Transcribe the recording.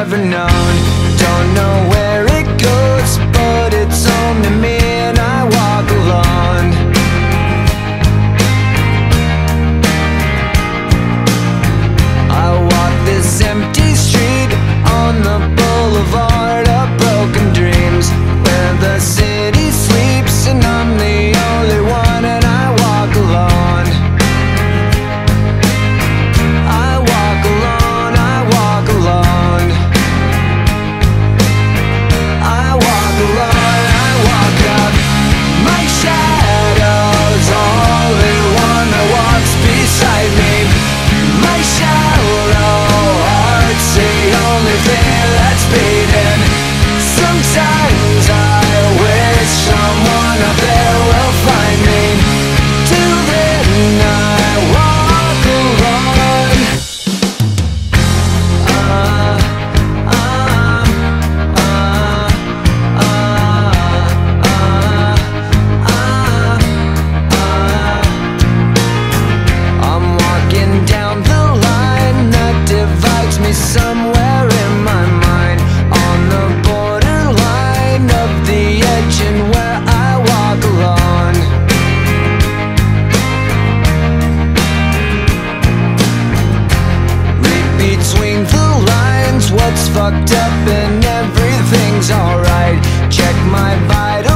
never known. Don't know where it goes, but it's home to me, and I walk alone. I walk this empty street on the boulevard of broken dreams, where the city sleeps and I'm the only one, and I walk alone. I walk alone, I walk alone. I walk alone, I walk up. My shadow's only one that walks beside me. My shallow heart's the only thing that's beating. Sometimes I wish someone up there will find me. Till then I walk alone. I'm walking down the line that divides me somewhere in my mind, on the borderline of the edge and where I walk alone. Read between the lines what's fucked up and everything's alright. Check my vital